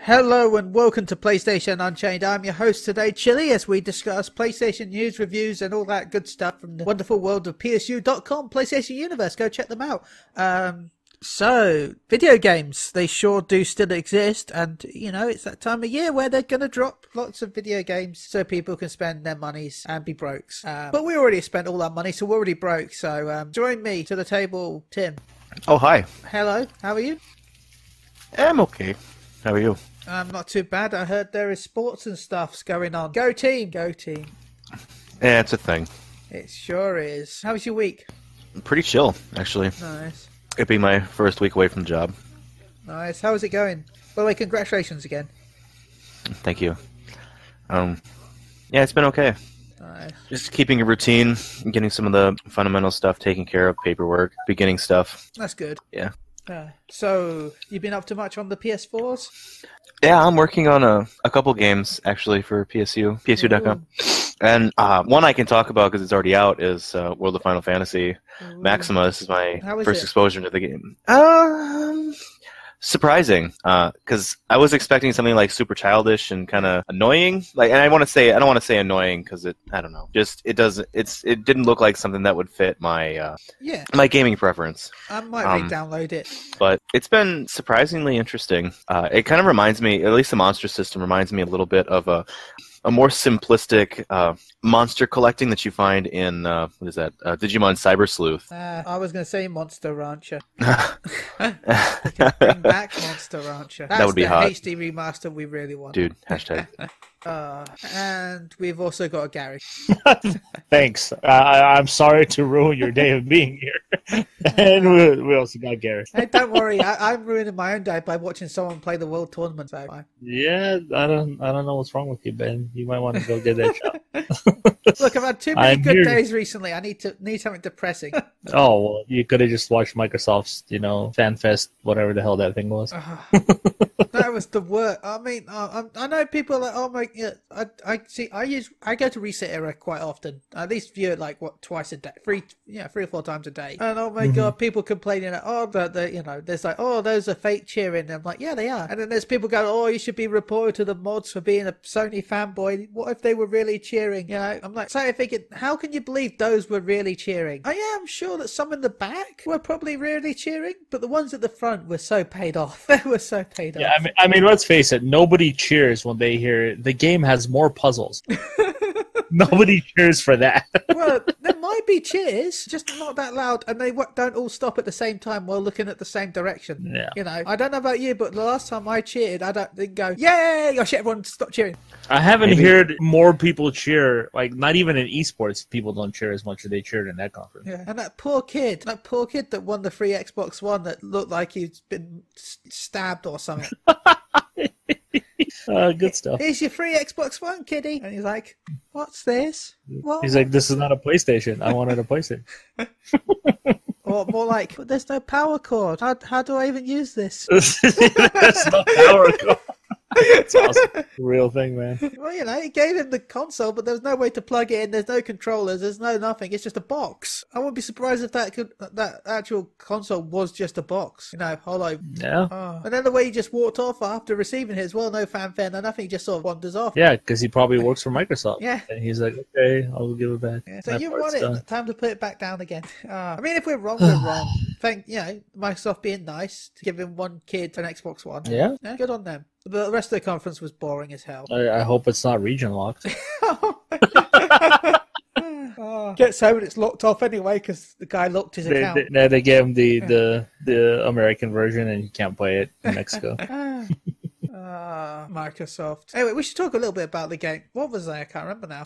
Hello and welcome to PlayStation Unchained. I'm your host today, Chili, as we discuss PlayStation news, reviews, and all that good stuff from the wonderful world of PSU.com, PlayStation Universe. Go check them out. So, video games, they sure do still exist, and, you know, it's that time of year where they're going to drop lots of video games so people can spend their monies and be broke. But we already spent all our money, so we're already broke. So, join me to the table, Tim. Oh, hi. Hello, how are you? I'm okay. How are you? Not too bad. I heard there is sports and stuffs going on. Go team! Go team! Yeah, it's a thing. It sure is. How was your week? Pretty chill, actually. Nice. It'd be my first week away from the job. Nice. How is it going? By the way, congratulations again. Thank you. Yeah, it's been okay. Nice. Just keeping a routine, getting some of the fundamental stuff taken care of, paperwork, beginning stuff. That's good. Yeah. So, you been up to much on the PS4s? Yeah, I'm working on a couple games, actually, for PSU.com. And one I can talk about because it's already out is World of Final Fantasy Maxima. This is my first exposure to the game. Surprising, because I was expecting something like super childish and kind of annoying. Like, and I don't want to say annoying because I don't know. Just it didn't look like something that would fit my my gaming preference. I might re-download it. But it's been surprisingly interesting. It kind of reminds me, at least the monster system reminds me a little bit of a more simplistic monster collecting that you find in what is that? Digimon Cyber Sleuth. I was going to say Monster Rancher. Bring back Monster Rancher. That would be hot. hot. HD remaster we really want. Dude, hashtag. And we've also got a Gary. Thanks. I'm sorry to ruin your day of being here. And we also got Gary. Hey, don't worry. I'm ruining my own day by watching someone play the World Tournament. So yeah, I don't know what's wrong with you, Ben. You might want to go get that shot. Look, I've had too many good days recently. I need something depressing. Oh, well, you could have just watched Microsoft's, FanFest, whatever the hell that thing was. That was the worst. I mean, I know people are like, oh my, yeah. I go to Reset Era quite often. I at least view it like twice a day, 3 or 4 times a day. And oh my god, people complaining that there's like, oh, those are fake cheering. And I'm like, yeah, they are. And then there's people going, oh, you should be reported to the mods for being a Sony fanboy. What if they were really cheering? I'm like, so thinking, how can you believe those were really cheering? I'm sure that some in the back were probably really cheering, but the ones at the front were so paid off. They were so paid off. Yeah, I mean, let's face it. Nobody cheers when they hear the game has more puzzles. Nobody cheers for that. Well, there might be cheers, just not that loud, and they don't all stop at the same time while looking at the same direction. Yeah. I don't know about you, but the last time I cheered, didn't go, yay! Oh shit, everyone stop cheering. I haven't heard more people cheer, like, not even in esports, people don't cheer as much as they cheered in that conference. Yeah, and that poor kid that won the free Xbox One that looked like he'd been stabbed or something. Good stuff. Here's your free Xbox One, kiddie. And he's like, what's this? What? He's like, this is not a PlayStation. I wanted a PlayStation. Or more like, but there's no power cord. How do I even use this? There's no power cord. It's awesome. Real thing, man. Well, it gave him the console, but there's no way to plug it in. There's no controllers. There's no nothing. It's just a box. I wouldn't be surprised if that actual console was just a box. Hollow. Yeah. Oh. And then the way he just walked off after receiving it as well, no fanfare, no nothing. He just sort of wanders off. Yeah, because he probably works for Microsoft. Yeah. And he's like, okay, I'll give it back. Yeah. So you want it. Time to put it back down again. I mean, if we're wrong, we're wrong. Microsoft being nice to give him one kid an Xbox One. Yeah. Good on them. But the rest of the conference was boring as hell. I hope it's not region locked. Gets home and it's locked off anyway because the guy locked his account. They gave him the American version and you can't play it in Mexico. Microsoft. Anyway, we should talk a little bit about the game. What was that? I can't remember now.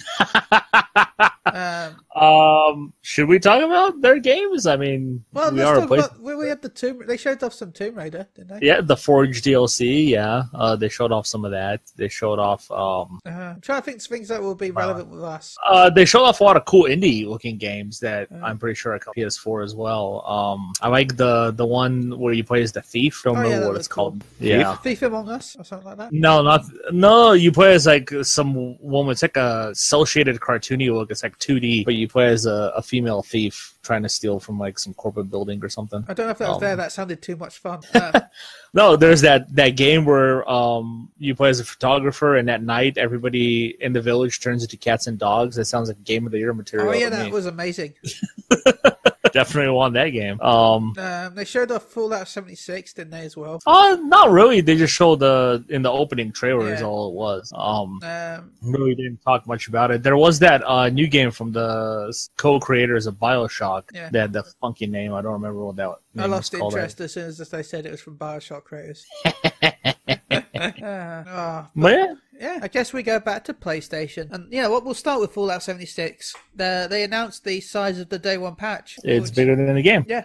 Should we talk about their games? I mean, well, we had the they showed off some Tomb Raider, didn't they? Yeah, the Forge DLC. Yeah, they showed off some of that. They showed off. I'm trying to think of things that will be relevant with us. They showed off a lot of cool indie-looking games that I'm pretty sure are PS4 as well. I like the one where you play as the thief. Don't remember what it's called. Yeah, Thief Among Us or something like that. No. You play as like some woman. It's like a cel-shaded cartoony look. It's like 2D, but you play as a female thief trying to steal from like some corporate building or something. I don't know if that was there. That sounded too much fun. No, there's that game where you play as a photographer, and at night everybody in the village turns into cats and dogs. That sounds like Game of the Year material. Oh yeah, that was amazing. Definitely won that game. They showed off Fallout 76, didn't they, as well? Not really. They just showed in the opening trailer is all it was. Really didn't talk much about it. There was that new game from the co-creators of BioShock. Yeah. That had the funky name. I don't remember what that name I lost was called. interest as soon as they said it was from BioShock creators. Yeah, I guess we go back to PlayStation. And, what we'll start with Fallout 76. They announced the size of the day one patch. It's bigger than the game. Yeah.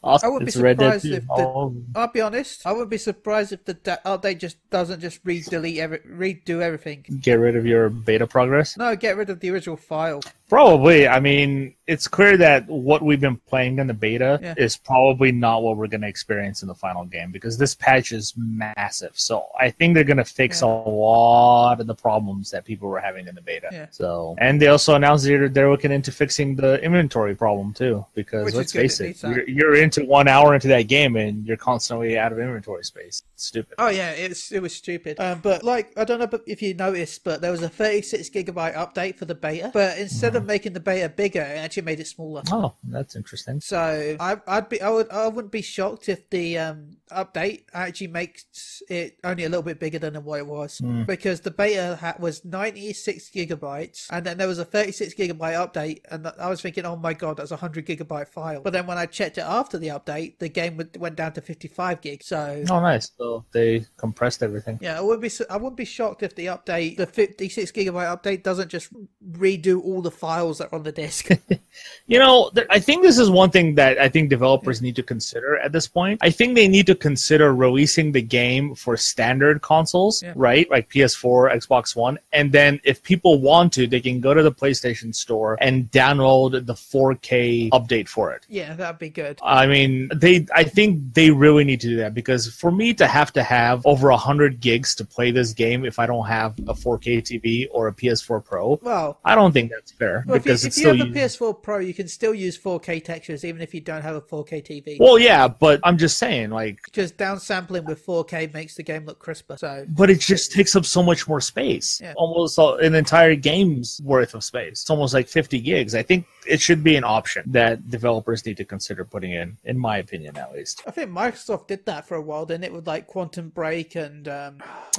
Awesome. I wouldn't be surprised if I'll be honest. I wouldn't be surprised if the update doesn't just redo everything. Get rid of your beta progress? No, get rid of the original file. Probably. I mean, it's clear that what we've been playing in the beta is probably not what we're going to experience in the final game, because this patch is massive. So I think they're going to fix a lot of the problems that people were having in the beta. Yeah. So, and they also announced they're looking into fixing the inventory problem too, because let's face it, you're into 1 hour into that game and you're constantly out of inventory space. It's stupid. Oh yeah, it was stupid. But like, I don't know if you noticed, but there was a 36 gigabyte update for the beta, but instead of making the beta bigger, it actually made it smaller. Oh, that's interesting. So I wouldn't be shocked if the update actually makes it only a little bit bigger than what it was, because the beta was 96 gigabytes, and then there was a 36 gigabyte update, and I was thinking, oh my god, that's a 100 gigabyte file. But then when I checked it after the update, the game went down to 55 gigs. So nice. So they compressed everything. Yeah, I wouldn't be shocked if the 56 gigabyte update doesn't just redo all the files that are on the disc. I think this is one thing that I think developers need to consider at this point. I think they need to consider releasing the game for standard consoles, right? Like PS4, Xbox One. And then if people want to, they can go to the PlayStation Store and download the 4K update for it. Yeah, that'd be good. I mean, I think they really need to do that, because for me to have over 100 gigs to play this game if I don't have a 4K TV or a PS4 Pro, well, I don't think that's fair. Well, because if you have a PS4 Pro, you can still use 4K textures even if you don't have a 4K TV. Well, yeah, but I'm just saying, like, because downsampling with 4K makes the game look crisper. But it just takes up so much more space. Yeah. Almost an entire game's worth of space. It's almost like 50 gigs. I think it should be an option that developers need to consider putting in my opinion, at least. I think Microsoft did that for a while, didn't it, with like Quantum Break and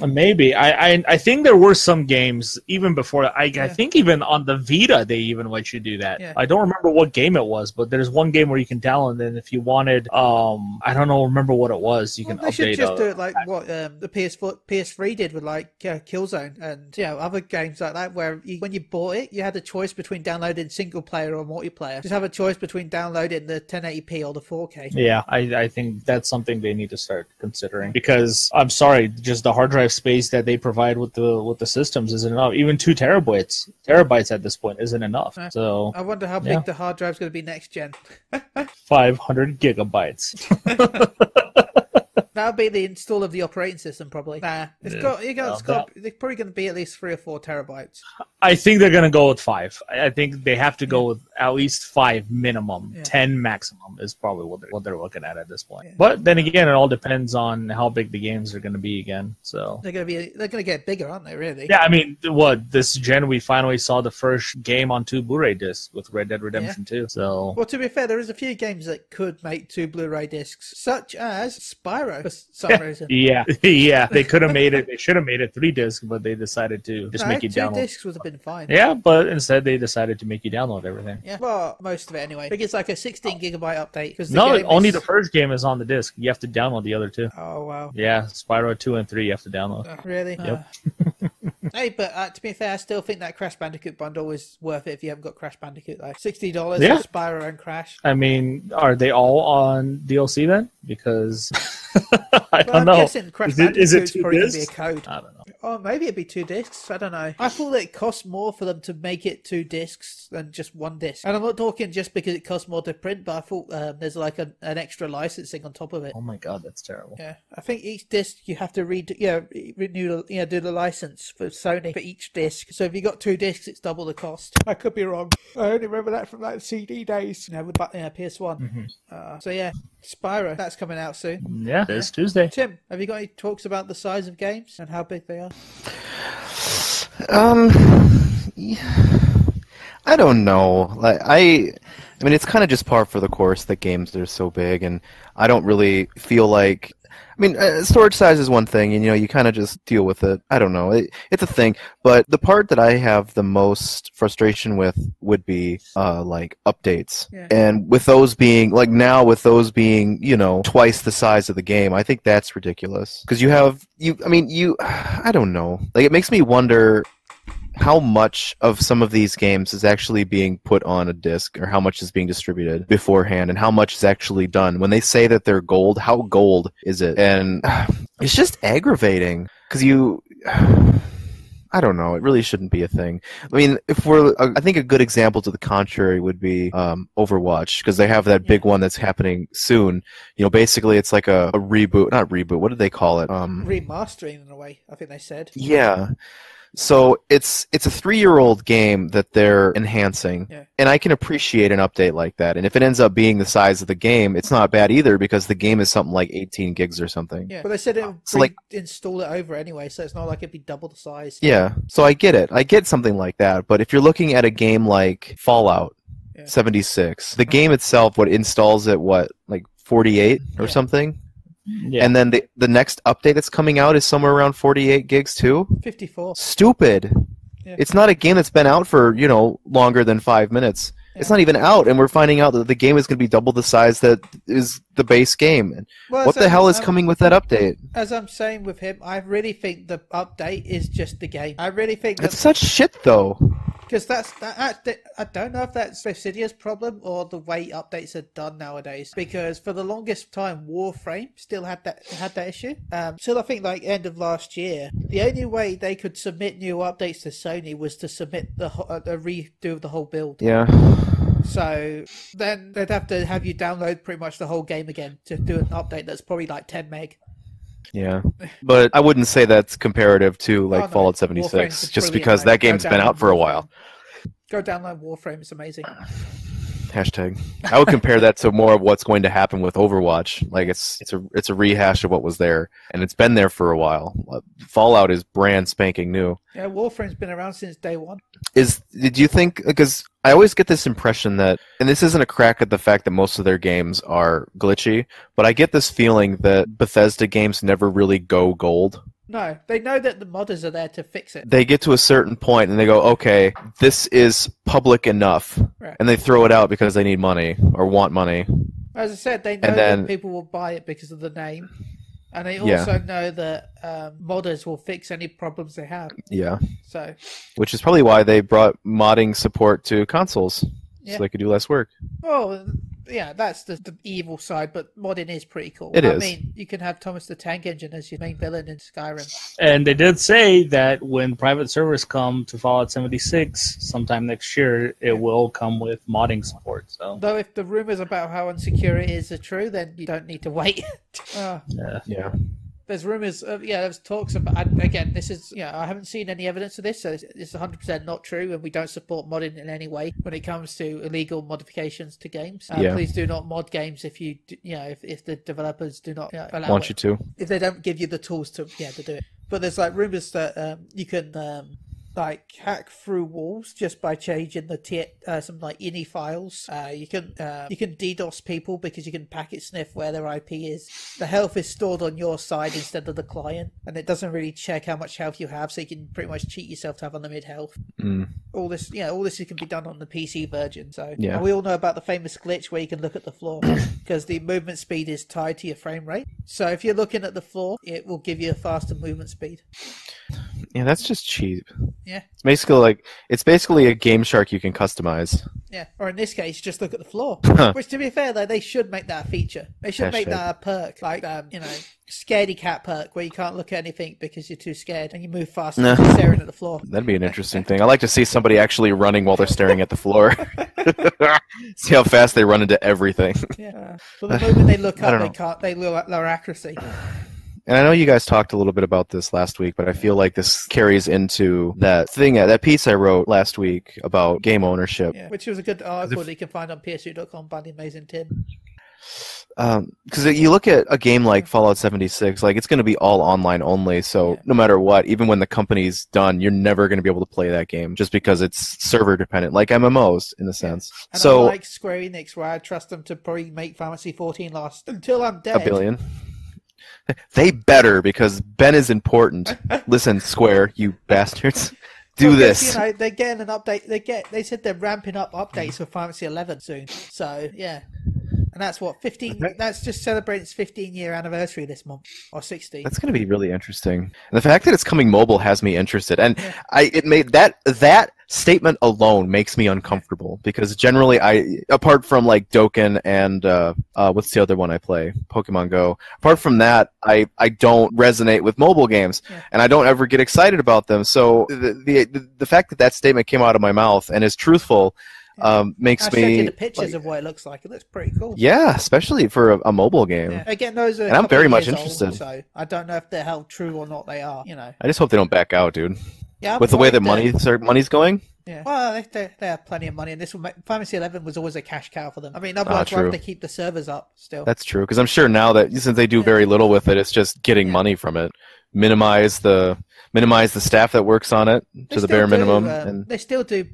maybe. I think there were some games even before. I think even on the Vita they even let you do that. Yeah. I don't remember what game it was, but there's one game where you can download, and if you wanted, I don't remember what it was. You can update. They should just do it like what the PS3 did with like Killzone and other games like that, where when you bought it, you had a choice between downloading single player or multiplayer. Just have a choice between downloading the 1080p or the 4K. Yeah, I think that's something they need to start considering, because I'm sorry, just the hard drive space that they provide with the systems isn't enough. Even 2 terabytes at this point isn't enough. So I wonder how big the hard drive's going to be next gen. 500 gigabytes. That'll be the install of the operating system, probably. They're probably going to be at least 3 or 4 terabytes. I think they're going to go with 5. I think they have to go with at least 5 minimum. 10 maximum is probably what they're looking at this point. Yeah. But then again, it all depends on how big the games are going to be again. So they're going to get bigger, aren't they? Really? Yeah. I mean, this gen we finally saw the first game on 2 Blu-ray discs with Red Dead Redemption 2. So, well, to be fair, there is a few games that could make 2 Blu-ray discs, such as Spyro for some reason. Yeah. They could have made it. They should have made it 3 discs, but they decided to just make you download. 2 discs would have been fine. Yeah, but instead they decided to make you download everything. Yeah, well, most of it anyway. I think it's like a 16 gigabyte update. Only the first game is on the disc. You have to download the other 2. Oh, wow. Yeah, Spyro 2 and 3 you have to download. Really? Yep. Hey, but to be fair, I still think that Crash Bandicoot bundle is worth it if you haven't got Crash Bandicoot, though. $60 for Spyro and Crash. I mean, are they all on DLC then? Because I don't know. I'm guessing Crash Bandicoot's probably going to be a code. I don't know. Oh, maybe it'd be 2 discs. I don't know. I thought that it costs more for them to make it 2 discs than just 1 disc. And I'm not talking just because it costs more to print, but I thought there's like an extra licensing on top of it. Oh my god, that's terrible. Yeah, I think each disc you have to do the license for Sony for each disc. So if you got 2 discs, it's double the cost. I could be wrong. I only remember that from like CD days, with PS1. So yeah, Spyro, that's coming out soon. Yeah, it's Tuesday. Tim, have you got any talks about the size of games and how big they are? I don't know. I mean, it's kind of just par for the course that games are so big, and I don't really feel like. I mean, storage size is one thing, and you kind of just deal with it. I don't know. It's a thing, but the part that I have the most frustration with would be like updates, and with those being twice the size of the game, I think that's ridiculous. Because I don't know. Like, it makes me wonder how much of some of these games is actually being put on a disc, or how much is being distributed beforehand, and how much is actually done. When they say that they're gold, how gold is it? And it's just aggravating, because I don't know, it really shouldn't be a thing. I mean, I think a good example to the contrary would be Overwatch, because they have that big one that's happening soon. Basically it's like a reboot, not reboot, what did they call it? Remastering in a way, I think they said. Yeah. So it's a 3-year-old game that they're enhancing, and I can appreciate an update like that. And if it ends up being the size of the game, it's not bad either, because the game is something like 18 gigs or something. Yeah, but they said it would install it over anyway, so it's not like it'd be double the size. Yeah, so I get it. I get something like that. But if you're looking at a game like Fallout 76, the game itself, installs at like 48 or something? Yeah. And then the next update that's coming out is somewhere around 48 gigs too? 54. Stupid. Yeah. It's not a game that's been out for, longer than 5 minutes. Yeah. It's not even out, and we're finding out that the game is going to be double the size that is the base game. Well, what the hell is coming with that update? As I'm saying with him, I really think the update is just the game. I really think it's such shit, though. Because I don't know if that's Dissida's problem or the way updates are done nowadays. Because for the longest time, Warframe still had that issue. So I think like end of last year, the only way they could submit new updates to Sony was to submit a redo of the whole build. Yeah. So then they'd have to have you download pretty much the whole game again to do an update that's probably like 10 meg. Yeah, but I wouldn't say that's comparative to Fallout 76, just because that game's been out for a while. Go download Warframe, it's amazing. Hashtag. I would compare that to more of what's going to happen with Overwatch. Like it's a rehash of what was there, and it's been there for a while. Fallout is brand spanking new. Yeah, Warframe's been around since day one. Did you think, because I always get this impression that, and this isn't a crack at the fact that most of their games are glitchy, but I get this feeling that Bethesda games never really go gold. No, they know that the modders are there to fix it. They get to a certain point and they go, okay, this is public enough. Right. And they throw it out because they need money or want money. As I said, they know that people will buy it because of the name. And they also know that modders will fix any problems they have. Yeah. So, which is probably why they brought modding support to consoles. So they could do less work. Oh, yeah, that's the evil side, but modding is pretty cool. It is. I mean, you can have Thomas the Tank Engine as your main villain in Skyrim. And they did say that when private servers come to Fallout 76 sometime next year, it will come with modding support. So, though if the rumors about how unsecure it is are true, then you don't need to wait. Yeah. There's rumors of, there's talks about, and again, this is, I haven't seen any evidence of this, so it's 100% not true, and we don't support modding in any way when it comes to illegal modifications to games. Please do not mod games if you, if the developers do not allow want you to. If they don't give you the tools to do it. But there's like rumors that you can hack through walls just by changing the some like ini files. You can DDoS people because you can packet sniff where their IP is. The health is stored on your side instead of the client, and it doesn't really check how much health you have, so you can pretty much cheat yourself to have unlimited health. All this can be done on the PC version. So and we all know about the famous glitch where you can look at the floor because the movement speed is tied to your frame rate. So if you're looking at the floor, it will give you a faster movement speed. Yeah, that's just cheap. Yeah. It's basically a Game Shark you can customize. Yeah, or in this case, just look at the floor. Which, to be fair, though, they should make that a feature. They should make that a perk, like scaredy cat perk, where you can't look at anything because you're too scared and you move faster than staring at the floor. That'd be an interesting thing. I like to see somebody actually running while they're staring at the floor. See how fast they run into everything. Yeah. But the moment they look up, they lower accuracy. And I know you guys talked a little bit about this last week, but I feel like this carries into that thing, that piece I wrote last week about game ownership. Yeah, which was a good article that you can find on PS2.com by the amazing Tim. Because you look at a game like Fallout 76, like it's going to be all online only, so no matter what, even when the company's done, you're never going to be able to play that game just because it's server dependent, like MMOs in a sense. And so I like Square Enix, where I trust them to probably make Final Fantasy 14 last until I'm dead. $1 billion. They better, because Ben is important. Listen, Square, you bastards. Do this. You know, they're getting an update. They said they're ramping up updates for Final Fantasy 11 soon. So yeah. And that's what, 15, that's just celebrating its 15-year anniversary this month, or 16. That's going to be really interesting. And the fact that it's coming mobile has me interested. And it made that statement alone makes me uncomfortable, because generally apart from like Dokkan and what's the other one I play? Pokemon Go. Apart from that, I don't resonate with mobile games, and I don't ever get excited about them. So the fact that statement came out of my mouth and is truthful makes me. I'll show you the pictures of what it looks like. It looks pretty cool. Yeah, especially for a mobile game. Yeah. Again, those are. And I'm very much interested. Old, so I don't know if they're held true or not. They are, you know. I just hope they don't back out, dude. Yeah, with the way that money's going. Yeah. Well, they have plenty of money, and this will Final Fantasy 11 was always a cash cow for them. I mean, otherwise, why would they keep the servers up still? That's true, because I'm sure now that since they do very little with it, it's just getting money from it. Minimize the staff that works on it to the bare minimum. And they still do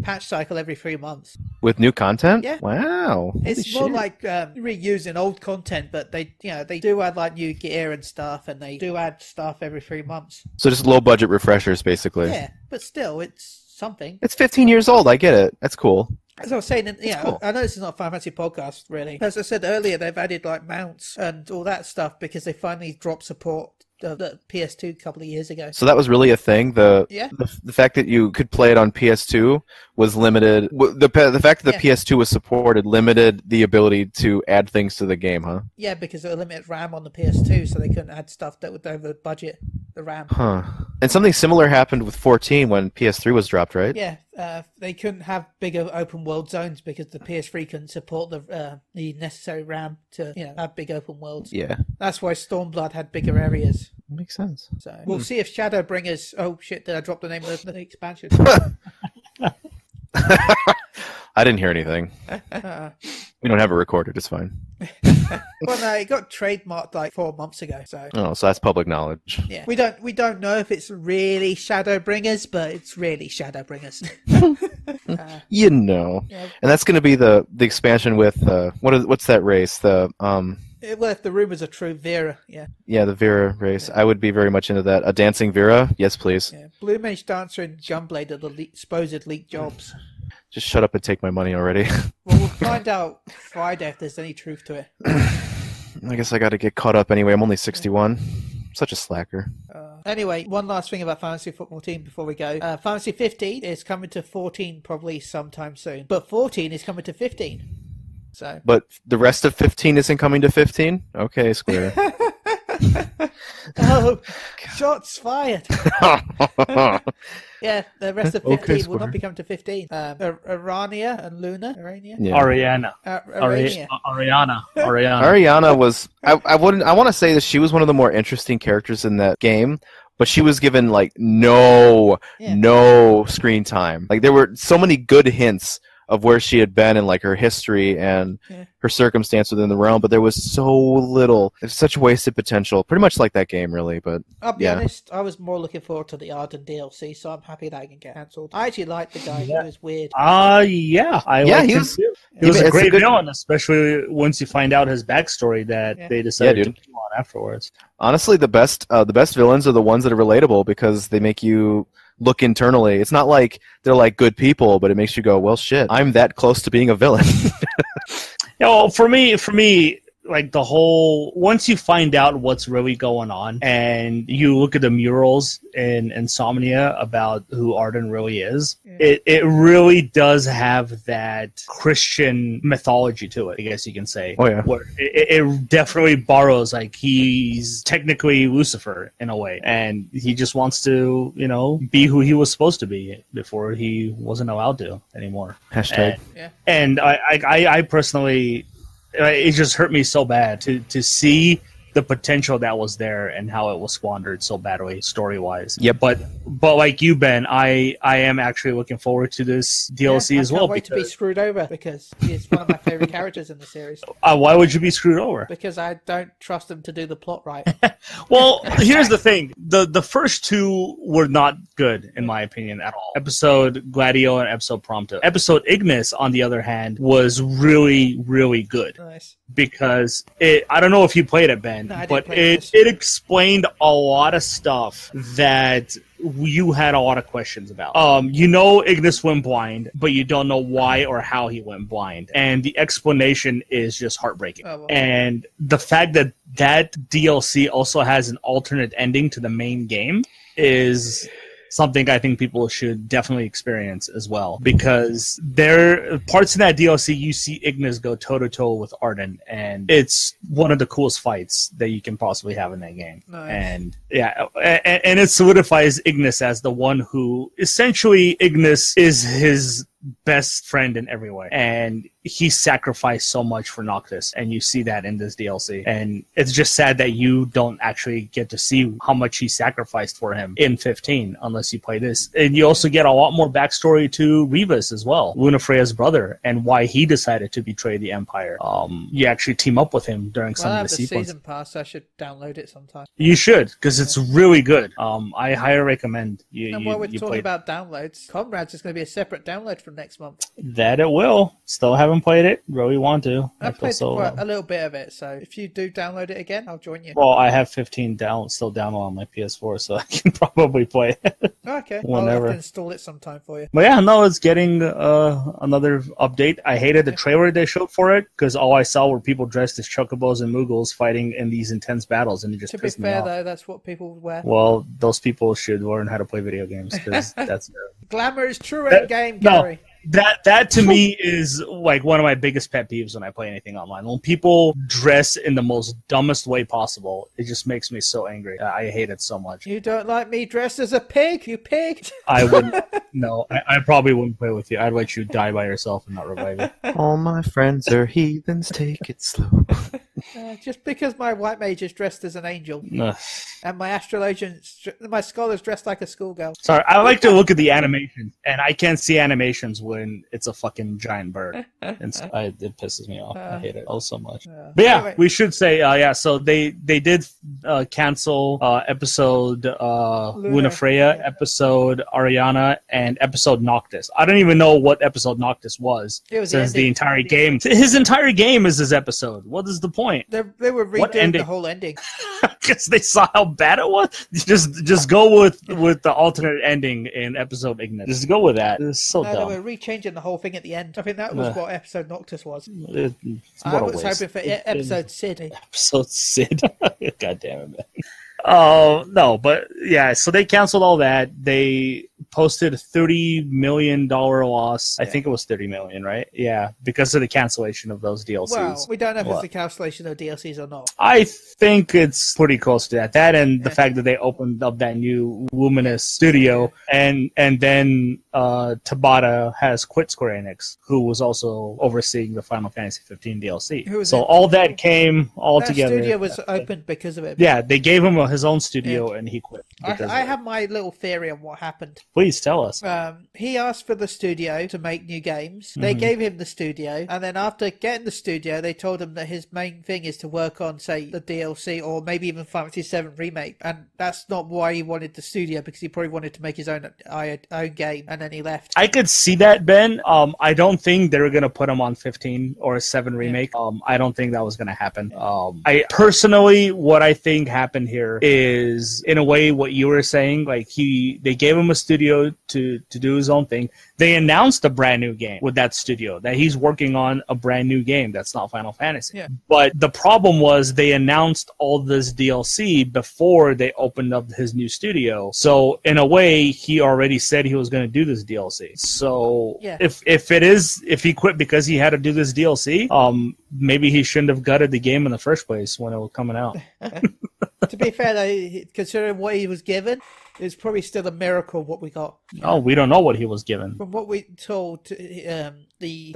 patch cycle every 3 months with new content. Yeah. Wow. It's more like reusing old content, but they do add like new gear and stuff, and they do add stuff every 3 months. So just low budget refreshers, basically. Yeah, but still, it's something. It's 15 years old. I get it. That's cool. As I was saying, cool. I know this is not a Final Fantasy podcast, really. As I said earlier, they've added like mounts and all that stuff because they finally dropped support of the PS2 a couple of years ago. So that was really a thing. The fact that you could play it on PS2 was limited. The fact that the PS2 was supported limited the ability to add things to the game, huh? Yeah, because it limited RAM on the PS2, so they couldn't add stuff that would over budget the RAM. Huh. And something similar happened with 14 when PS3 was dropped, right? Yeah, they couldn't have bigger open world zones because the PS3 couldn't support the necessary RAM to have big open worlds. Yeah, that's why Stormblood had bigger areas. Makes sense. So we'll see if Shadowbringers. Oh shit! Did I drop the name of the expansion? I didn't hear anything. We don't have it recorded. It's fine. Well, no, it got trademarked like 4 months ago. So that's public knowledge. Yeah, we don't know if it's really Shadowbringers, but it's really Shadowbringers. And that's going to be the expansion with what's that race? Well, if the rumors are true, Vera, Yeah, the Vera race. I would be very much into that. A dancing Vera? Yes, please. Yeah. Blue Mage Dancer and Gunblade are the supposed leaked jobs. Just shut up and take my money already. Well, we'll find out Friday if there's any truth to it. I guess I got to get caught up anyway. I'm only 61. Such a slacker. Anyway, one last thing about Fantasy Football Team before we go. Fantasy 15 is coming to 14 probably sometime soon. But 14 is coming to 15. So. But the rest of 15 isn't coming to 15? Okay, Square. Oh, shots fired. Yeah, the rest of 15 will not be coming to 15. Arania and Luna? Ariana. Ariana was... I want to say that she was one of the more interesting characters in that game, but she was given, like, no screen time. Like, there were so many good hints of where she had been and like her history and her circumstance within the realm, but there was so little. It's such wasted potential. Pretty much like that game, really. But I'll be honest, I was more looking forward to the Arden DLC, so I'm happy that I can get cancelled. I actually liked the guy. He was weird. He was a great villain, especially once you find out his backstory that they decided to kill on afterwards. Honestly, the best villains are the ones that are relatable because they make you look internally. It's not like they're like good people, but it makes you go, well, shit, I'm that close to being a villain. For me, like the whole, once you find out what's really going on and you look at the murals in Insomnia about who Arden really is, it really does have that Christian mythology to it, I guess you can say. Oh, yeah. Where it definitely borrows, like he's technically Lucifer in a way, and he just wants to, be who he was supposed to be before he wasn't allowed to anymore. Hashtag. And I personally... It just hurt me so bad to see the potential that was there and how it was squandered so badly story-wise. Yep. But like you, Ben, I am actually looking forward to this DLC as well. I can't wait to be screwed over because he's one of my favorite characters in the series. Why would you be screwed over? Because I don't trust him to do the plot right. Well, here's the thing. The first two were not good, in my opinion, at all. Episode Gladio and Episode Prompto. Episode Ignis, on the other hand, was really, really good. Nice. Because I don't know if you played it, Ben, but it explained a lot of stuff that you had a lot of questions about. Ignis went blind, but you don't know why or how he went blind. And the explanation is just heartbreaking. Oh, well. And the fact that DLC also has an alternate ending to the main game is something I think people should definitely experience as well, because there are parts in that DLC you see Ignis go toe-to-toe with Arden, and it's one of the coolest fights that you can possibly have in that game. Nice. And yeah, and it solidifies Ignis as the one who, essentially, Ignis is his best friend in every way, and he sacrificed so much for Noctis, and you see that in this DLC. And it's just sad that you don't actually get to see how much he sacrificed for him in 15 unless you play this. And you also get a lot more backstory to Rivas as well, Lunafreya's brother, and why he decided to betray the Empire. You actually team up with him during some of the sequences. Season pass, I should download it sometime. You should, because it's really good. I highly recommend you. And while we're talking about downloads, Comrades is going to be a separate download from next month. That it will. Still haven't played it. Really want to. I played a little bit of it, so if you do download it again, I'll join you. Well, I have 15 still download on my PS4, so I can probably play it. Okay, whenever. I'll have to install it sometime for you. But yeah, no, it's getting another update. I hated the trailer they showed for it, because all I saw were people dressed as chocobos and Moogles fighting in these intense battles, and it just pissed me off. To be fair, though, that's what people wear. Well, those people should learn how to play video games, because that's... Glamour is true in game, Gary. No. That to me is like one of my biggest pet peeves when I play anything online. When people dress in the most dumbest way possible, it just makes me so angry. I hate it so much. You don't like me dressed as a pig, you pig? I wouldn't. No, I probably wouldn't play with you. I'd let you die by yourself and not revive you. All my friends are heathens, take it slow. Just because my white mage is dressed as an angel and my astrologian, my scholar's dressed like a schoolgirl. Sorry, I like to look at the animation, and I can't see animations when it's a fucking giant bird. And so it pisses me off. I hate it so much. But yeah, anyway. We should say, so they did cancel episode Lunafreya, episode Ariana, and episode Noctis. I don't even know what episode Noctis was. Since the entire game. His entire game is his episode. What is the point? They were redoing the whole ending. Because they saw how bad it was. Just go with the alternate ending in episode Ignis. Just go with that. It's so dumb. They were rechanging the whole thing at the end. I think that was what episode Noctis was. I was hoping for episode Sid. Episode Sid. God damn it, man. Oh, no, but yeah, so they canceled all that. They posted a $30 million loss. I think it was $30 million, right? Yeah, because of the cancellation of those DLCs. Well, we don't know if it's the cancellation of DLCs or not. I think it's pretty close to that. That and the fact that they opened up that new Luminous studio, and then Tabata has quit Square Enix, who was also overseeing the Final Fantasy 15 DLC. So all that came all together. That studio was opened because of it. Yeah, they gave him his own studio, and he quit. I have my little theory on what happened. Please tell us. He asked for the studio to make new games. They gave him the studio, and then after getting the studio, they told him that his main thing is to work on, say, the DLC or maybe even Final Fantasy VII Remake. And that's not why he wanted the studio, because he probably wanted to make his own game, and then he left. I could see that, Ben. I don't think they were going to put him on 15 or 7 Remake. I don't think that was going to happen. I personally, what I think happened here is, in a way, what you were saying. Like, they gave him a studio to do his own thing. They announced a brand new game with that studio, that he's working on a brand new game that's not Final Fantasy. Yeah. But the problem was they announced all this DLC before they opened up his new studio. So in a way, he already said he was going to do this DLC. So if he quit because he had to do this DLC, maybe he shouldn't have gutted the game in the first place when it was coming out. To be fair, though, considering what he was given, it's probably still a miracle what we got. Oh, we don't know what he was given. From what we told, they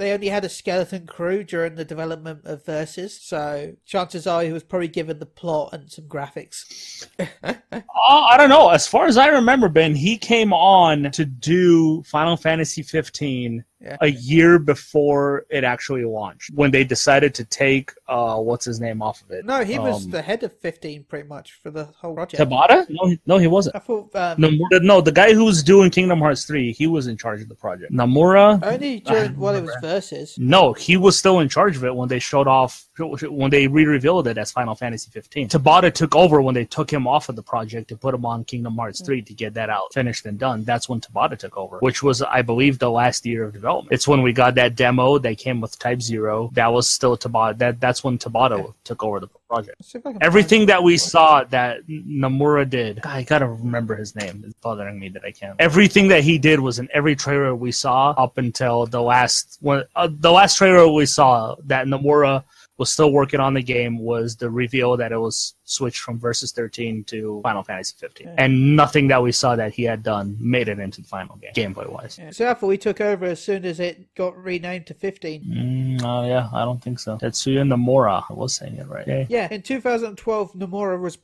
only had a skeleton crew during the development of Versus, so chances are he was probably given the plot and some graphics. I don't know. As far as I remember, Ben, he came on to do Final Fantasy 15 a year before it actually launched, when they decided to take what's his name off of it. No, he was the head of 15 pretty much for the whole project. Tabata? No, he wasn't. I thought no, the guy who was doing Kingdom Hearts 3, he was in charge of the project. Nomura? Only during while it was Versus. No, he was still in charge of it when they showed off, when they re-revealed it as Final Fantasy 15. Tabata took over when they took him off of the project to put him on Kingdom Hearts 3 to get that out, finished and done. That's when Tabata took over, which was, I believe, the last year of development. It's when we got that demo that came with Type 0. That was still Tabata. That's when Tabata took over the project. Everything that we saw that Nomura did, I gotta remember his name. It's bothering me that I can't. Everything that he did was in every trailer we saw up until the last one. The last trailer we saw that Nomura was still working on the game was the reveal that it was switched from Versus 13 to Final Fantasy 15. And nothing that we saw that he had done made it into the final game, gameplay-wise. Yeah. So I thought we took over as soon as it got renamed to 15. Yeah, I don't think so. Tetsuya Nomura, I was saying it right. Okay. Yeah, in 2012, Nomura was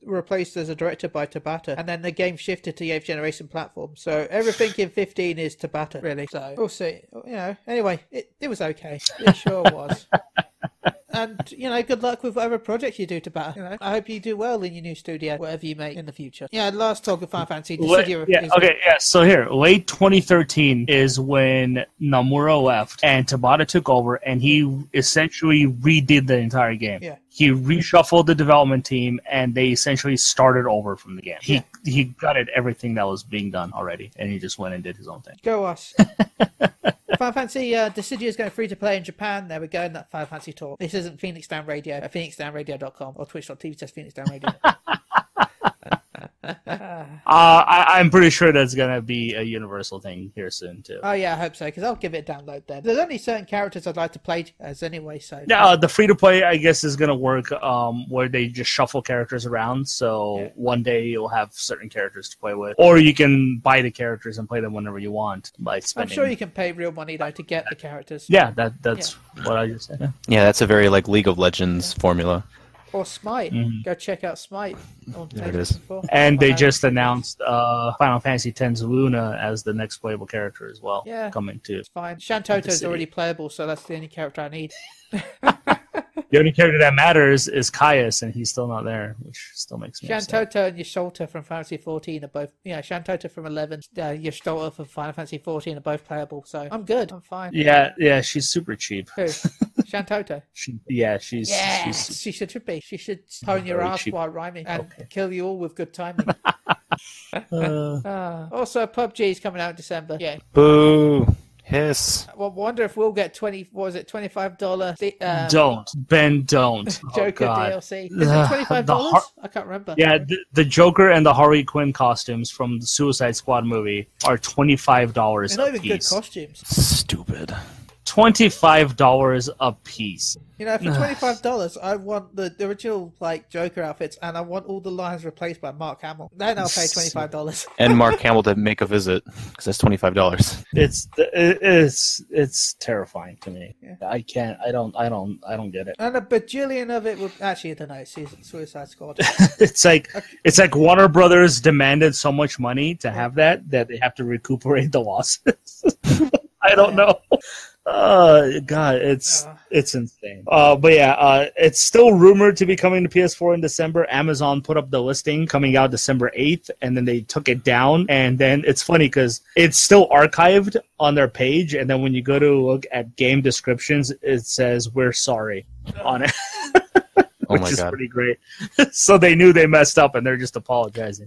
replaced as a director by Tabata, and then the game shifted to the 8th generation platform. So everything in 15 is Tabata, really. So we'll see. Anyway, it was okay. It sure was. And, good luck with whatever project you do, Tabata. I hope you do well in your new studio, whatever you make in the future. Yeah, last talk of Final Fantasy Dissida. So here, late 2013 is when Nomura left and Tabata took over, and he essentially redid the entire game. Yeah. He reshuffled the development team, and they essentially started over from the game. He gutted everything that was being done already, and he just went and did his own thing. Go us. Final Fantasy Dissida is going free to play in Japan. There we go, in that Final Fantasy talk. This isn't Phoenix Down Radio at phoenixdownradio.com or twitch.tv says Phoenix Down Radio. I'm pretty sure that's going to be a universal thing here soon, too. Oh, yeah, I hope so, because I'll give it a download then. There's only certain characters I'd like to play as anyway, so... Yeah, the free-to-play, I guess, is going to work where they just shuffle characters around, so one day you'll have certain characters to play with. Or you can buy the characters and play them whenever you want by spending... I'm sure you can pay real money, though, to get the characters. Yeah, that's what I just said. Yeah, that's a very, League of Legends formula. Or Smite. Go check out Smite. There it is. And they just announced Final Fantasy X's Luna as the next playable character as well. Yeah. Coming to. It's fine. Shantoto's already playable, so that's the only character I need. The only character that matters is Caius, and he's still not there, which still makes me upset. Shantoto and Yasholta from Final Fantasy 14 are both... Yeah, Shantoto from 11, Yasholta from Final Fantasy 14 are both playable, so I'm good. I'm fine. Yeah, she's super cheap. Who? Shantoto? She should be. She should pwn your ass while rhyming and kill you all with good timing. Also, PUBG is coming out in December. Yeah. Boo. Hiss. Well, I wonder if we'll get $25. Don't. Ben, don't. Joker DLC. Is it $25? I can't remember. Yeah, the Joker and the Harley Quinn costumes from the Suicide Squad movie are $25 They're not a even piece. good costumes. Stupid. $25 a piece. For $25, I want the original Joker outfits, and I want all the lines replaced by Mark Hamill. Then I'll pay $25. And Mark Hamill to make a visit, because that's $25. It's terrifying to me. Yeah. I don't get it. And a bajillion of it would actually, I don't know. Suicide Squad. It's like Warner Brothers demanded so much money to have that they have to recuperate the losses. I don't know. God, it's insane. It's still rumored to be coming to PS4 in December. Amazon put up the listing coming out December 8th, and then they took it down. And then it's funny because it's still archived on their page, and then when you go to look at game descriptions, it says "We're sorry" on it. Oh which is pretty great. So they knew they messed up, and they're just apologizing.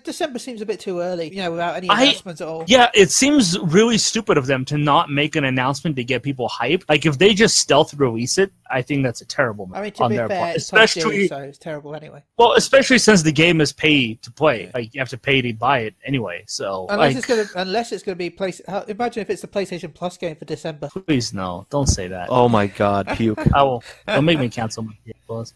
December seems a bit too early, without any announcements at all. Yeah, it seems really stupid of them to not make an announcement to get people hyped. If they just stealth release it, I think that's a terrible move. I mean, to be fair, it's especially so it's terrible anyway. Well, especially since the game is pay to play. You have to pay to buy it anyway. So unless it's gonna be imagine if it's the PlayStation Plus game for December. Please no, don't say that. Oh my God, puke! Don't make me cancel my PS Plus.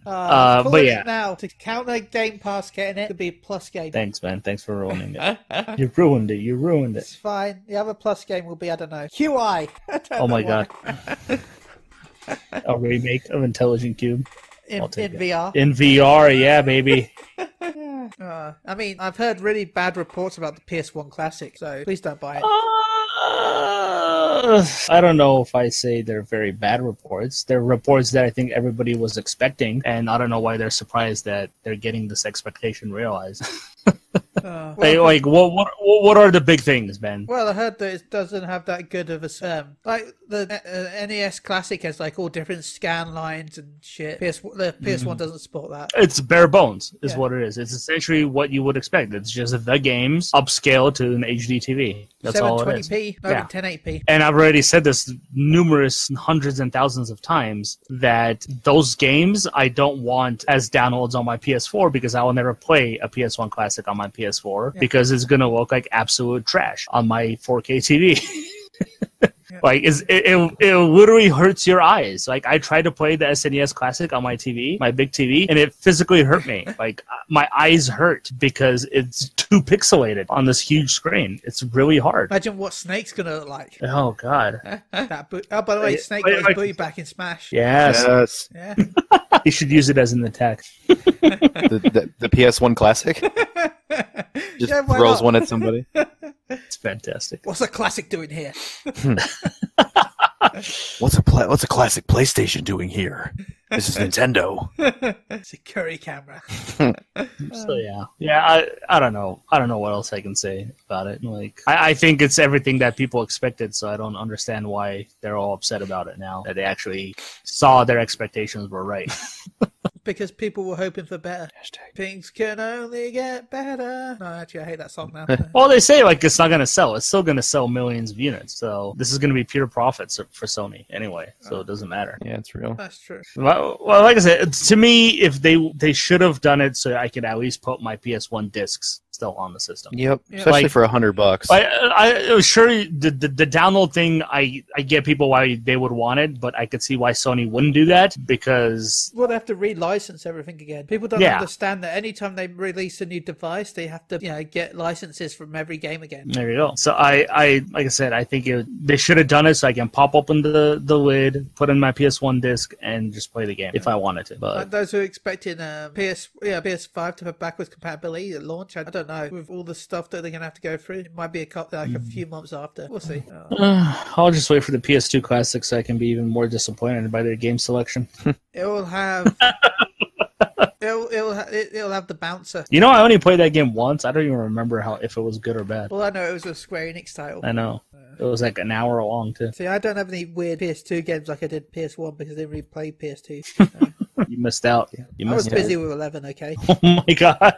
But yeah, now to counter Game Pass getting it to be a Plus game. Thanks, man. Thanks for ruining it. You ruined it. You ruined it. It's fine. The other Plus game will be, I don't know, QI. Oh my god. A remake of Intelligent Cube. In VR. In VR, yeah, baby. I mean, I've heard really bad reports about the PS1 Classic, so please don't buy it. I don't know if I say they're very bad reports. They're reports that I think everybody was expecting, and I don't know why they're surprised that they're getting this expectation realized. What are the big things, Ben? Well, I heard that it doesn't have that good of a like the NES Classic has like all different scan lines and shit. The PS1 doesn't support that. It's bare bones, is what it is. It's essentially what you would expect. It's just the games upscale to an HD TV. That's all it is. 720p, no, 1080p. And I've already said this numerous hundreds and thousands of times that those games I don't want as downloads on my PS4 because I will never play a PS1 Classic on my PS4 because it's going to look like absolute trash on my 4K TV. Like it literally hurts your eyes. Like I tried to play the SNES Classic on my TV, my big TV, and it physically hurt me. Like my eyes hurt because it's too pixelated on this huge screen. It's really hard. Imagine what Snake's gonna look like. Oh god. By the way, Snake got his booty back in Smash. Yes. Yeah. You should use it as an attack. The PS1 Classic. Just throws one at somebody. It's fantastic. What's a Classic doing here? What's a classic PlayStation doing here? This is Nintendo. Security camera. So yeah. I don't know. I don't know what else I can say about it. Like I think it's everything that people expected. So I don't understand why they're all upset about it now that they actually saw their expectations were right. Because people were hoping for better. Things can only get better. No, actually, I hate that song now. Well, they say like it's not going to sell. It's still going to sell millions of units. So this is going to be pure profits for Sony anyway. So it doesn't matter. Yeah, it's real. That's true. Well, like I said, to me, if they should have done it so I could at least put my PS1 discs still on the system. Yep, especially like, for $100. I was sure the download thing. I get people why they would want it, but I could see why Sony wouldn't do that because they have to relicense everything again. People don't understand that anytime they release a new device, they have to get licenses from every game again. There you go. So I like I said, I think they should have done it so I can pop open the lid, put in my PS1 disc, and just play the game if I wanted to. But like those who are expecting PS5 to have backwards compatibility at launch, I don't know, with all the stuff that they're gonna have to go through. It might be a few months after. We'll see. I'll just wait for the PS2 Classic so I can be even more disappointed by their game selection. It will have. It'll have the bouncer. You know, I only played that game once. I don't even remember if it was good or bad. Well, I know it was a Square Enix title. I know. It was like an hour long, too. See, I don't have any weird PS2 games like I did PS1 because I didn't really play PS2. You missed out. I was busy with 11, okay? Oh my god.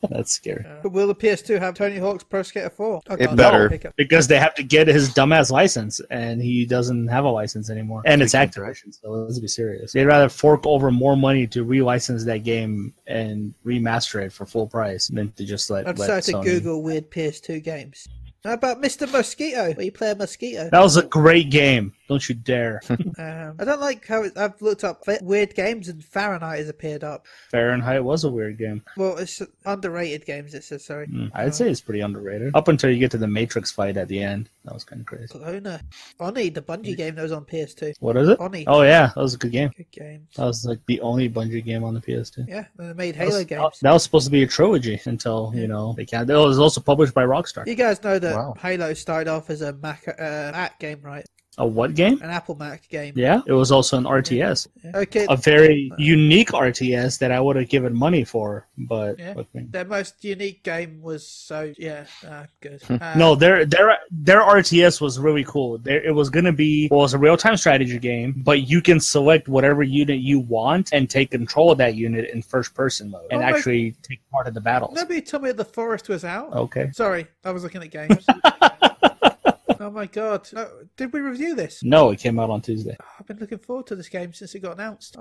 That's scary. But will the PS2 have Tony Hawk's Pro Skater 4? Oh, it better. Because they have to get his dumbass license, and he doesn't have a license anymore. And it's Activision, so let's be serious. They'd rather fork over more money to relicense that game and remaster it for full price than to just let I've decided Sony. To Google weird PS2 games. How about Mr. Mosquito, where you play a mosquito? That was a great game. Don't you dare. I don't like how I've looked up weird games and Fahrenheit has appeared up. Fahrenheit was a weird game. Well, it's underrated games, it says, sorry. I'd say it's pretty underrated. Up until you get to the Matrix fight at the end. That was kind of crazy. Cloner. Oni, the Bungie game that was on PS2. What is it? Oni. Oh, yeah. That was a good game. Good game. That was like the only Bungie game on the PS2. Yeah, they made Halo games. That was supposed to be a trilogy until, they can't. It was also published by Rockstar. You guys know that Halo started off as a Mac game, right? A what game? An Apple Mac game. Yeah, it was also an RTS. Yeah. Okay. A very unique RTS that I would have given money for, but their most unique game was good. No, their RTS was really cool. It was gonna be it was a real time strategy game, but you can select whatever unit you want and take control of that unit in first person mode and actually take part in the battles. Nobody told me the Forest was out. Okay. Sorry, I was looking at games. Oh my god. Did we review this? No, it came out on Tuesday. I've been looking forward to this game since it got announced.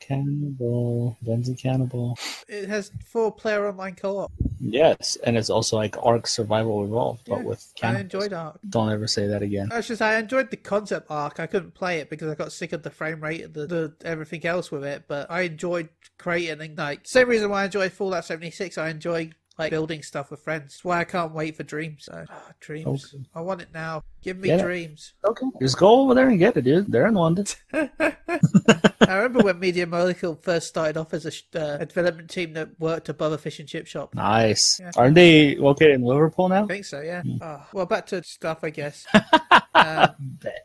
Cannibal. Ben's a cannibal. It has 4-player online co-op. Yes, and it's also like Ark Survival Evolved, but with I cannibals. enjoyed Ark. Don't ever say that again. I enjoyed the concept Ark. I couldn't play it because I got sick of the frame rate and the everything else with it, but I enjoyed creating, and like, same reason why I enjoy Fallout 76. I enjoy like building stuff with friends. That's why I can't wait for Dreams. So, Dreams. Okay. I want it now. Give me Dreams. Okay. Just go over there and get it, dude. They're in London. I remember when Media Molecule first started off as a development team that worked above a fish and chip shop. Nice. Yeah. Aren't they located in Liverpool now? I think so, yeah. Well, back to stuff, I guess.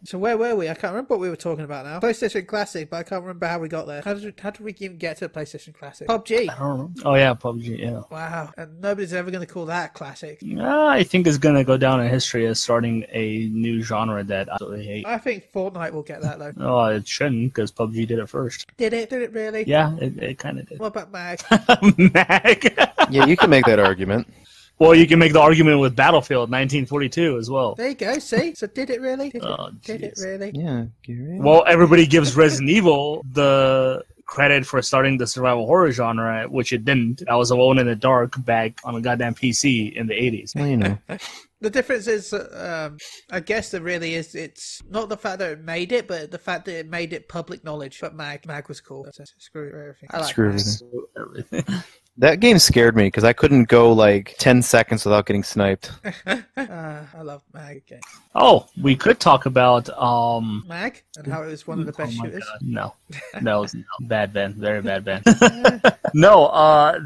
So where were we? I can't remember what we were talking about now. PlayStation Classic, but I can't remember how we got there. How did we even get to PlayStation Classic? PUBG. I don't know. Oh, yeah, PUBG, yeah. Wow. And nobody's ever going to call that classic. I think it's going to go down in history as starting a new genre that I absolutely hate. I think Fortnite will get that, though. Oh, it shouldn't, because PUBG did it first. Did it? Did it really? Yeah, it kind of did. What about Mag? Mag? Yeah, you can make that argument. Well, you can make the argument with Battlefield 1942 as well. There you go, see? So did it really? Did it really? Yeah. Well, everybody gives Resident Evil the credit for starting the survival horror genre, which it didn't. That was Alone in the Dark back on a goddamn PC in the 80s. Well, you know. The difference is, I guess there really is, it's not the fact that it made it, but the fact that it made it public knowledge. But Mag was cool. So screw everything. I like Screw everything. That game scared me because I couldn't go like 10 seconds without getting sniped. I love Mag. Okay. Oh, we could talk about Mag and how it was one of the best shooters. God. No, bad Ben, very bad Ben. No,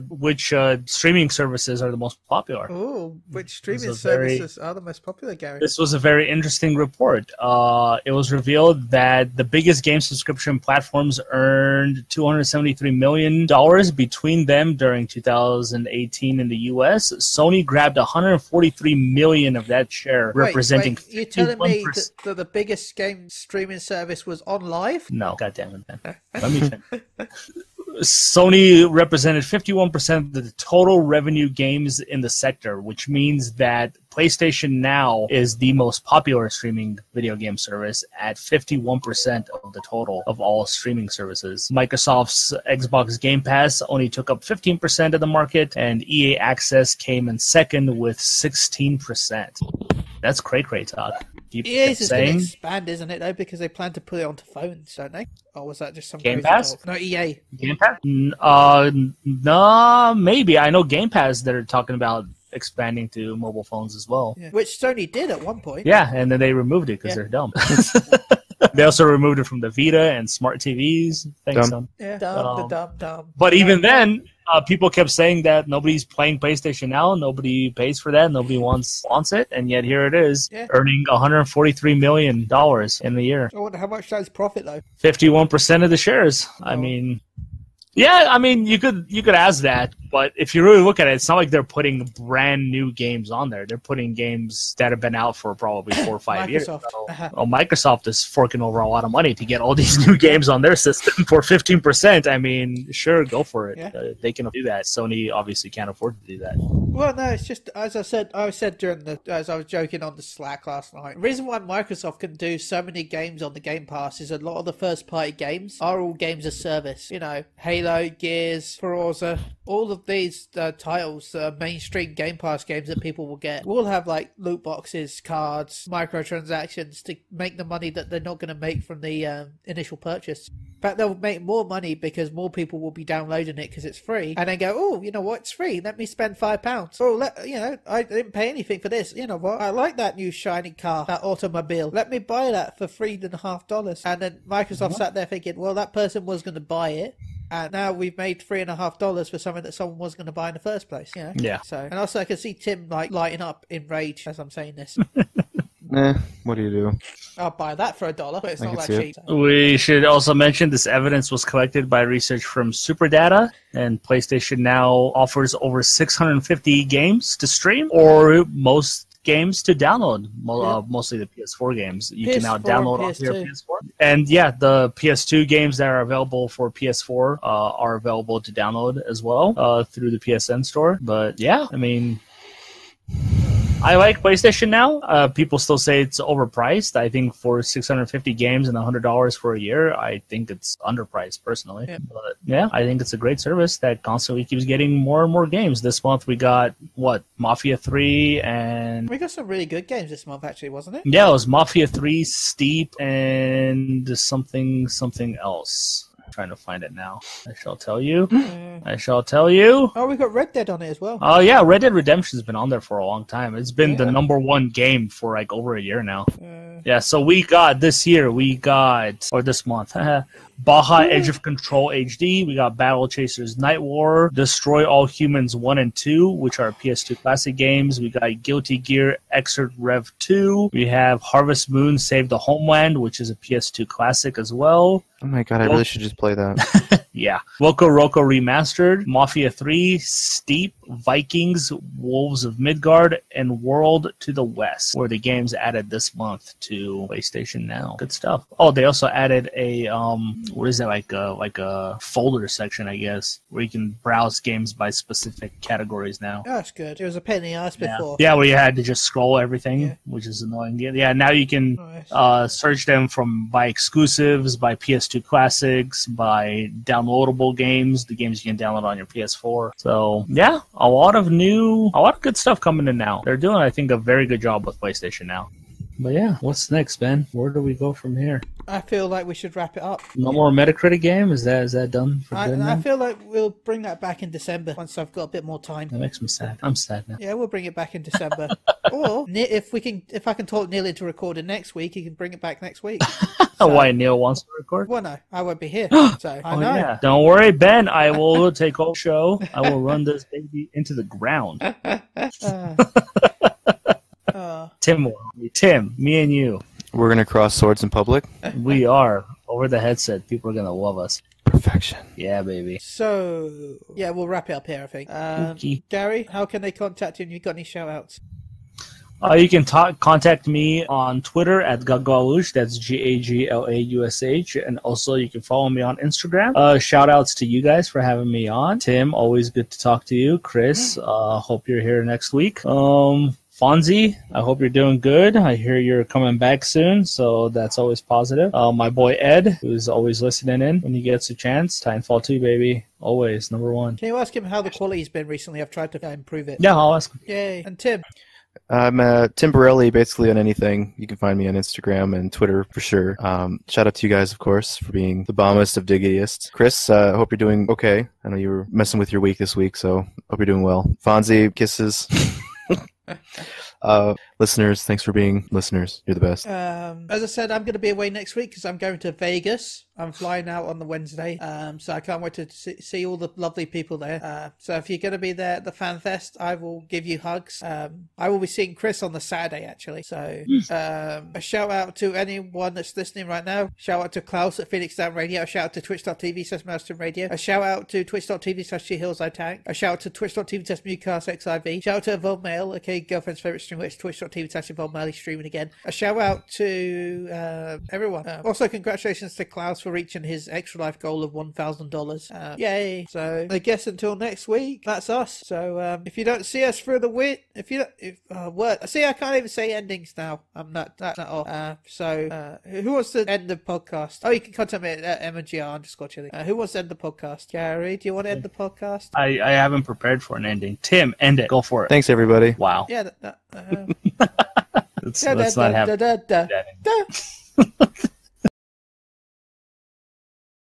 which streaming services are the most popular? Oh, which streaming services are the most popular, Gary? This was a very interesting report. It was revealed that the biggest game subscription platforms earned $273 million between them during 2018 in the U.S. Sony grabbed $143 million of that share, representing. Wait, you're telling me that the biggest game streaming service was OnLive? No, goddamn it, man. Let me finish. Sony represented 51% of the total revenue games in the sector, which means that PlayStation Now is the most popular streaming video game service at 51% of the total of all streaming services. Microsoft's Xbox Game Pass only took up 15% of the market, and EA Access came in second with 16%. That's cray talk. EA's is going to expand, isn't it, though, because they plan to put it onto phones, don't they? Or was that just some Game Pass? No, EA. Game Pass? No, maybe. I know Game Pass, they're talking about expanding to mobile phones as well. Yeah. Which Sony did at one point. Yeah, and then they removed it because they're dumb. They also removed it from the Vita and smart TVs. Thanks, son. Yeah, dumb. But even then, people kept saying that nobody's playing PlayStation Now, nobody pays for that, nobody wants it, and yet here it is, earning $143 million in the year. I wonder how much that's profit, though. 51% of the shares. Oh. I mean... Yeah, I mean, you could ask that, but if you really look at it, it's not like they're putting brand new games on there. They're putting games that have been out for probably 4 or 5 years. So, Microsoft is forking over a lot of money to get all these new games on their system for 15%. I mean, sure, go for it. Yeah. They can do that. Sony obviously can't afford to do that. Well, no, it's just, as I said as I was joking on the Slack last night, the reason why Microsoft can do so many games on the Game Pass is a lot of the first-party games are all games as service. You know, Halo, Gears, Forza, all of these titles, mainstream Game Pass games that people will get, will have like loot boxes, cards, microtransactions to make the money that they're not going to make from the initial purchase. In fact, they'll make more money because more people will be downloading it because it's free, and then go, oh, you know what, it's free, let me spend £5. Oh, I didn't pay anything for this. You know what, I like that new shiny car, that automobile. Let me buy that for $3.50. And then Microsoft sat there thinking, well, that person was going to buy it, and now we've made $3.50 for something that someone was going to buy in the first place. You know? Yeah. So, and also I can see Tim like lighting up in rage as I'm saying this. What do you do? I'll buy that for $1, but it's not that cheap. We should also mention this evidence was collected by research from Superdata, and PlayStation Now offers over 650 games to stream, or most games to download, mostly the PS4 games. You can now download off your PS4. And yeah, the PS2 games that are available for PS4 are available to download as well through the PSN store. But yeah, I mean... I like PlayStation Now. People still say it's overpriced. I think for 650 games and $100 for a year, I think it's underpriced personally. Yeah. But yeah, I think it's a great service that constantly keeps getting more and more games. This month we got Mafia 3 and we got some really good games this month actually, wasn't it? Yeah, it was Mafia 3, Steep, and something else. Trying to find it now. I shall tell you. I shall tell you. Oh, we got Red Dead on it as well. Oh yeah, Red Dead Redemption's been on there for a long time. It's been the #1 game for like over a year now. Yeah, so this month, Baja Edge of Control HD. We got Battle Chasers Night War, Destroy All Humans 1 and 2, which are PS2 classic games. We got Guilty Gear Xrd Rev 2. We have Harvest Moon Save the Homeland, which is a PS2 classic as well. Oh my god, I really should just play that. Yeah. Loco Roco Remastered, Mafia 3, Steep, Vikings, Wolves of Midgard, and World to the West were the games added this month to PlayStation Now. Good stuff. Oh, they also added a what is that, like a folder section, I guess, where you can browse games by specific categories now. Oh, that's good. It was a pain in the ass before. Yeah, where you had to just scroll everything, which is annoying. Yeah, now you can search them by exclusives, by PS2 classics, by downloadable games, the games you can download on your PS4. So yeah, a lot of good stuff coming in now. They're doing, I think, a very good job with PlayStation Now. But yeah, what's next, Ben? Where do we go from here? I feel like we should wrap it up. No more Metacritic game? Is that done for good now? I feel like we'll bring that back in December once I've got a bit more time. That makes me sad. I'm sad now. Yeah, we'll bring it back in December. Or if I can talk Neil into recording next week, he can bring it back next week. So, why Neil wants to record? Well, no, I won't be here. So I know. Yeah. Don't worry, Ben. I will take over the show. I will run this baby into the ground. Tim, me and you. We're going to cross swords in public? We are. Over the headset, people are going to love us. Perfection. Yeah, baby. So, yeah, we'll wrap it up here, I think. Gary, how can they contact you? You got any shout-outs? You can contact me on Twitter at Gaglalush. That's GAGLAUSH. And also you can follow me on Instagram. Shout outs to you guys for having me on. Tim, always good to talk to you. Chris, hope you're here next week. Fonzie, I hope you're doing good. I hear you're coming back soon, so that's always positive. My boy Ed, who's always listening in when he gets a chance. Titanfall 2, baby. Always, #1. Can you ask him how the quality's been recently? I've tried to improve it. Yeah, I'll ask him. Yay. And Tim? I'm Tim Borelli, basically on anything. You can find me on Instagram and Twitter for sure. Shout out to you guys, of course, for being the bombest of diggitiest. Chris, I hope you're doing okay. I know you were messing with your week this week, so hope you're doing well. Fonzie, kisses. Listeners, thanks for being listeners. You're the best. As I said, I'm going to be away next week because I'm going to Vegas. I'm flying out on the Wednesday, so I can't wait to see all the lovely people there. So if you're going to be there at the Fan Fest, I will give you hugs. I will be seeing Chris on the Saturday, actually. So a shout out to anyone that's listening right now. Shout out to Klaus at Phoenix Down Radio. A shout out to twitch.tv/Marston Radio. A shout out to twitch.tv/SheHillsITank. A shout out to twitch.tv/MewcastXIV. Shout out to Evolve Mail, okay, girlfriend's favourite stream, which twitch.tv/Evolve Mail streaming again. A shout out to everyone. Also, congratulations to Klaus for reaching his Extra Life goal of $1,000. Yay! So I guess until next week, that's us. So if you don't see us through the week, see, I can't even say endings now. I'm not all. Who wants to end the podcast? Oh, you can contact me at MGR_Chili. Who wants to end the podcast? Gary, do you want to end the podcast? I haven't prepared for an ending. Tim, end it. Go for it. Thanks, everybody. Wow. Yeah. Let's not have that